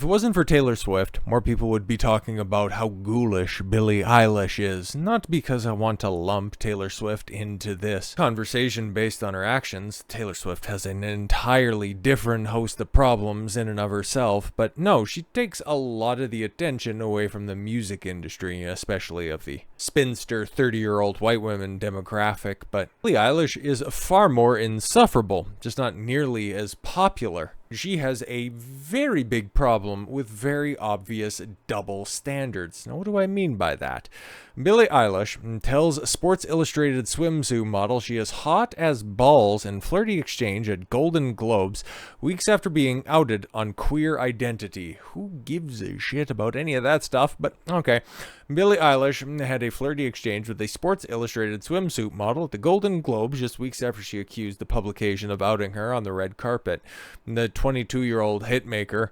it wasn't for Taylor Swift, more people would be talking about how ghoulish Billie Eilish is. Not because I want to lump Taylor Swift into this conversation based on her actions. Taylor Swift has an entirely different host of problems in and of herself, but no, she takes a lot of the attention away from the music industry, especially of the spinster 30-year-old white women demographic. But Billie Eilish is far more insufferable, just not nearly as popular. She has a very big problem with very obvious double standards. Now, what do I mean by that? Billie Eilish tells Sports Illustrated swimsuit model she is hot as balls in flirty exchange at Golden Globes weeks after being outed on queer identity. Who gives a shit about any of that stuff? But okay. Billie Eilish had a flirty exchange with a Sports Illustrated swimsuit model at the Golden Globes just weeks after she accused the publication of outing her on the red carpet. The 22-year-old hitmaker,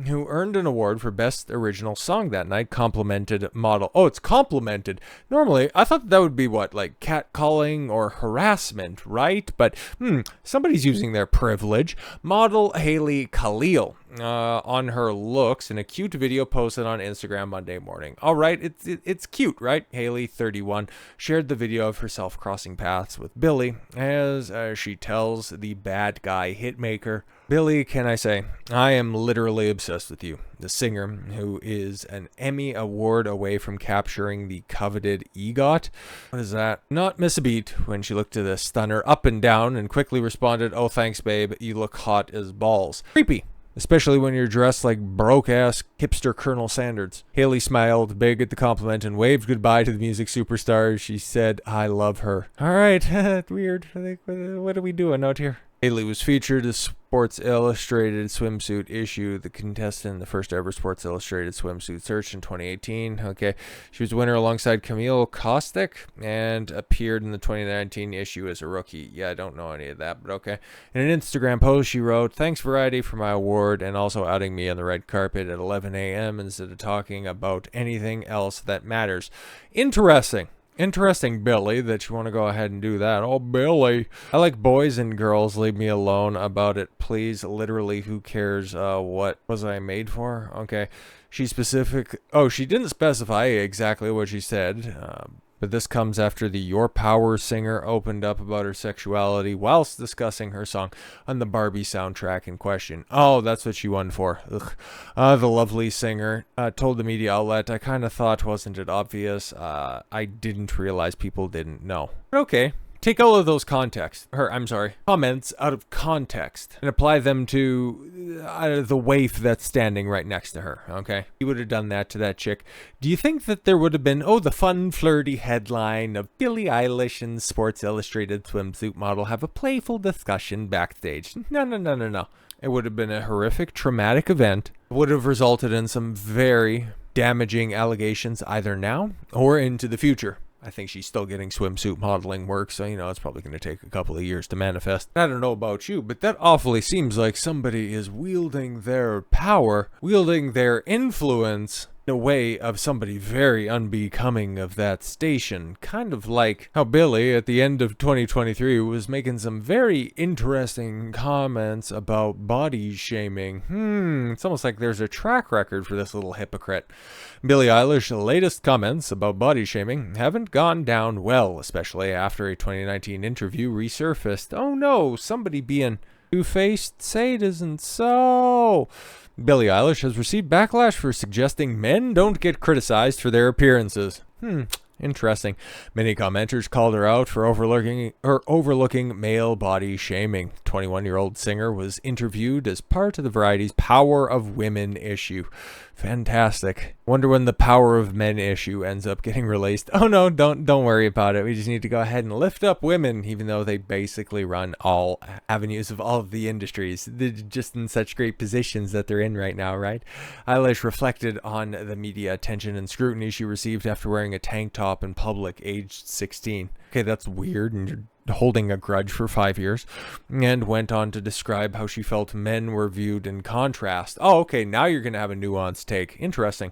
who earned an award for Best Original Song that night, complimented model. Oh, it's complimented. Normally, I thought that would be what, like catcalling or harassment, right? But somebody's using their privilege. Model Haley Kalil on her looks in a cute video posted on Instagram Monday morning. All right, it's cute, right? Haley, 31, shared the video of herself crossing paths with Billie as she tells the bad guy hitmaker, "Billie, can I say, I am literally obsessed with you." The singer, who is an Emmy Award away from capturing the coveted EGOT. What is that? Not miss a beat when she looked at the stunner up and down and quickly responded, "Oh, thanks, babe. You look hot as balls." Creepy. Especially when you're dressed like broke-ass hipster Colonel Sanders. Haley smiled big at the compliment and waved goodbye to the music superstar. She said, "I love her." All right, weird. What are we doing out here? Haley was featured as Sports Illustrated swimsuit issue, the contestant in the first ever Sports Illustrated swimsuit search in 2018. Okay, she was winner alongside Camille Kostick and appeared in the 2019 issue as a rookie. Yeah, I don't know any of that, but okay. In an Instagram post, she wrote, "Thanks Variety for my award and also outing me on the red carpet at 11 a.m. instead of talking about anything else that matters." Interesting, Billie, that you want to go ahead and do that. Oh, Billie. I like boys and girls. Leave me alone about it, please. Literally, who cares? What was I made for? Okay. She didn't specify exactly what she said. But this comes after the Your Power singer opened up about her sexuality whilst discussing her song on the Barbie soundtrack in question. Oh, that's what she won for. Ugh. The lovely singer told the media outlet, "I kind of thought, wasn't it obvious? I didn't realize people didn't know." Okay. Take all of those comments out of context and apply them to the waif that's standing right next to her, okay? You would have done that to that chick. Do you think that there would have been, the fun, flirty headline of Billie Eilish and Sports Illustrated swimsuit model have a playful discussion backstage? No. It would have been a horrific, traumatic event. It would have resulted in some very damaging allegations either now or into the future. I think she's still getting swimsuit modeling work, so, it's probably going to take a couple of years to manifest. I don't know about you, but that awfully seems like somebody is wielding their power, wielding their influence in a way of somebody very unbecoming of that station. Kind of like how Billie, at the end of 2023, was making some very interesting comments about body shaming. It's almost like there's a track record for this little hypocrite. Billie Eilish's latest comments about body shaming haven't gone down well, especially after a 2019 interview resurfaced. Oh no, somebody being two-faced? Say it isn't so. Billie Eilish has received backlash for suggesting men don't get criticized for their appearances. Interesting. Many commenters called her out for overlooking male body shaming. 21-year-old singer was interviewed as part of the Variety's Power of Women issue. Fantastic. Wonder when the Power of Men issue ends up getting released. Oh no, don't worry about it. We just need to go ahead and lift up women, even though they basically run all avenues of all of the industries. They're just in such great positions that they're in right now, right? Eilish reflected on the media attention and scrutiny she received after wearing a tank top in public, aged 16. Okay, that's weird, and you're holding a grudge for 5 years, and went on to describe how she felt men were viewed in contrast. Oh, okay, now you're going to have a nuanced take. Interesting.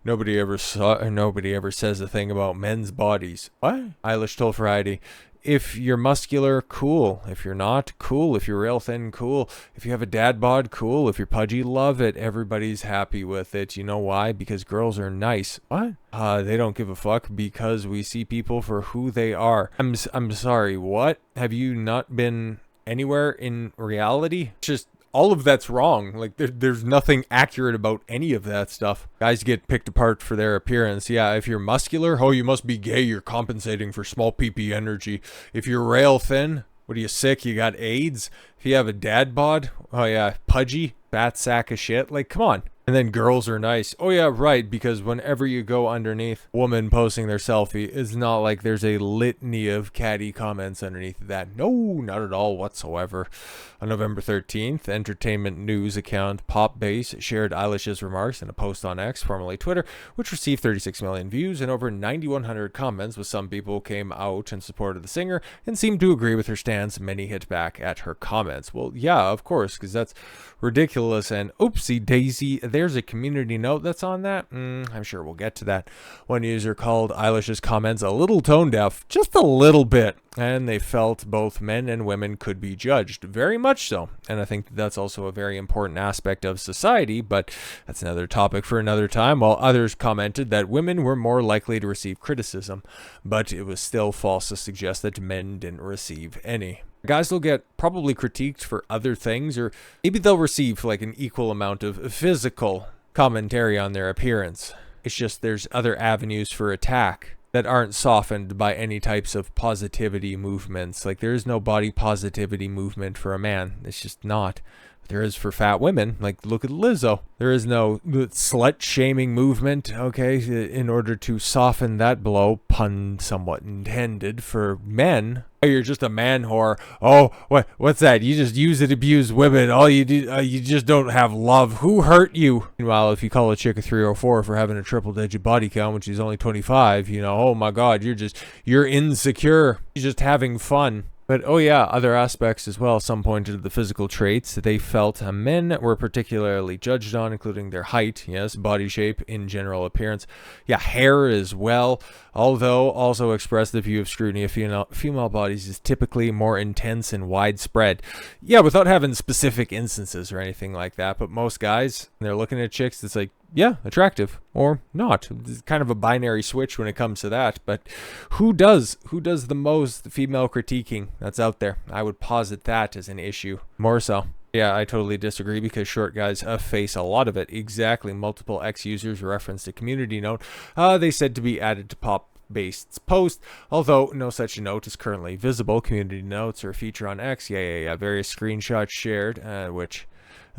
Nobody ever says a thing about men's bodies. What? Eilish told Variety, If you're muscular, cool. If you're not, cool. If you're real thin, cool. If you have a dad bod, cool. If you're pudgy, love it. Everybody's happy with it. You know why? Because girls are nice. What? They don't give a fuck because we see people for who they are. I'm sorry, what? Have you not been anywhere in reality? Just all of that's wrong. Like there's nothing accurate about any of that stuff. Guys get picked apart for their appearance. Yeah, if you're muscular, oh, you must be gay. You're compensating for small PP energy. If you're rail thin, what are you, sick? You got AIDS? If you have a dad bod, oh yeah, pudgy, fat sack of shit. Like, come on. And then girls are nice. Oh yeah, right, because whenever you go underneath woman posting their selfie, it's not like there's a litany of catty comments underneath that. No, not at all whatsoever. On November 13th, entertainment news account Popbase shared Eilish's remarks in a post on X, formerly Twitter, which received 36 million views and over 9,100 comments, with some people came out in support of the singer and seemed to agree with her stance. Many hit back at her comments. Well, yeah, of course, because that's ridiculous. And oopsie daisy, there's a community note that's on that. I'm sure we'll get to that. One user called Eilish's comments a little tone deaf, just a little bit, and they felt both men and women could be judged. Very much so. And I think that's also a very important aspect of society, but that's another topic for another time. While others commented that women were more likely to receive criticism, but it was still false to suggest that men didn't receive any. Guys will get probably critiqued for other things, or maybe they'll receive like an equal amount of physical commentary on their appearance. It's just there's other avenues for attack that aren't softened by any types of positivity movements. Like, there is no body positivity movement for a man. It's just not. There is for fat women. Like, look at Lizzo. There is no slut shaming movement, okay, in order to soften that blow, pun somewhat intended, for men. Oh, you're just a man whore. Oh, what's that? You just use and abuse women. All you do, you just don't have love. Who hurt you? Meanwhile, if you call a chick a 304 for having a triple-digit body count when she's only 25, you know, oh my God, you're insecure. You're just having fun. But oh yeah, other aspects as well. Some pointed to the physical traits that they felt men were particularly judged on, including their height, yes, body shape, in general appearance. Yeah, hair as well, although also expressed the view of scrutiny of female bodies is typically more intense and widespread. Yeah, without having specific instances or anything like that, but most guys, when they're looking at chicks, it's like, yeah, attractive or not. It's kind of a binary switch when it comes to that. But who does the most female critiquing that's out there? I would posit that as an issue more so. Yeah, I totally disagree, because short guys face a lot of it. Exactly. Multiple X users referenced a community note they said to be added to Popbase's post, although no such note is currently visible. Community notes are a feature on X. Yeah. Various screenshots shared, which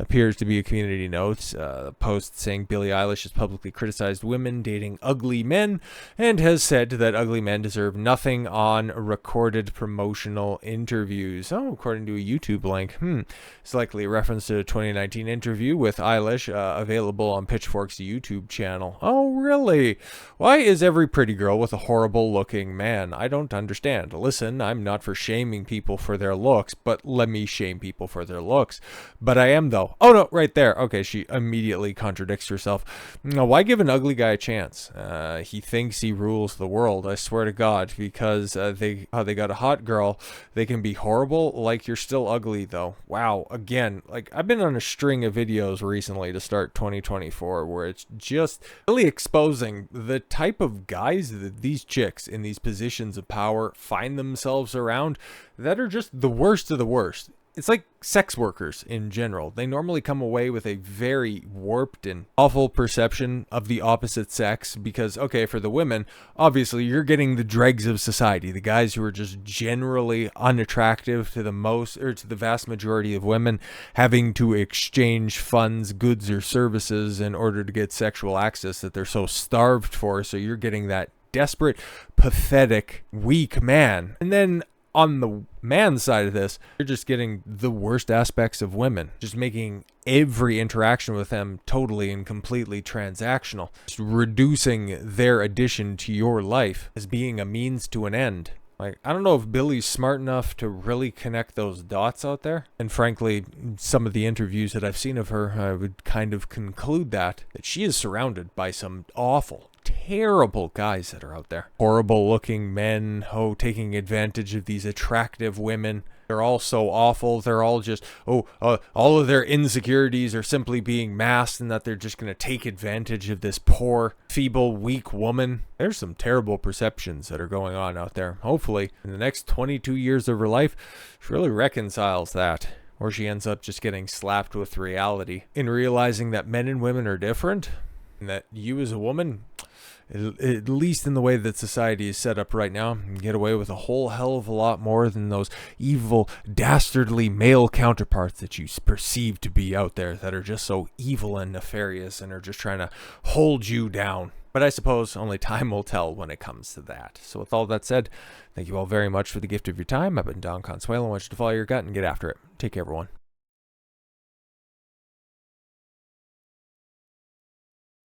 appears to be a community note. Post saying Billie Eilish has publicly criticized women dating ugly men and has said that ugly men deserve nothing on recorded promotional interviews. Oh, according to a YouTube link. It's likely a reference to a 2019 interview with Eilish, available on Pitchfork's YouTube channel. Oh, really? Why is every pretty girl with a horrible looking man? I don't understand. Listen, I'm not for shaming people for their looks, but let me shame people for their looks. But I am, though. Oh no, right there. Okay, she immediately contradicts herself. No, why give an ugly guy a chance? He thinks he rules the world, I swear to God, because they got a hot girl. They can be horrible, like you're still ugly though. Wow, again, like I've been on a string of videos recently to start 2024 where it's just really exposing the type of guys that these chicks in these positions of power find themselves around that are just the worst of the worst. It's like sex workers in general. They normally come away with a very warped and awful perception of the opposite sex because, okay, for the women, obviously you're getting the dregs of society, the guys who are just generally unattractive to the vast majority of women, having to exchange funds, goods, or services in order to get sexual access that they're so starved for. So you're getting that desperate, pathetic, weak man. And then on the man's side of this, you're just getting the worst aspects of women, just making every interaction with them totally and completely transactional, just reducing their addition to your life as being a means to an end. Like, I don't know if Billie's smart enough to really connect those dots out there. And frankly, some of the interviews that I've seen of her, I would kind of conclude that she is surrounded by some awful, terrible guys that are out there. Horrible looking men, taking advantage of these attractive women. They're all so awful. They're all just, all of their insecurities are simply being masked, and that they're just going to take advantage of this poor, feeble, weak woman. There's some terrible perceptions that are going on out there. Hopefully, in the next 22 years of her life, she really reconciles that. Or she ends up just getting slapped with reality in realizing that men and women are different, and that you as a woman, at least in the way that society is set up right now, can get away with a whole hell of a lot more than those evil, dastardly male counterparts that you perceive to be out there, that are just so evil and nefarious and are just trying to hold you down. But I suppose only time will tell when it comes to that. So with all that said, thank you all very much for the gift of your time. I've been Don Consuelo. I want you to follow your gut and get after it. Take care, everyone.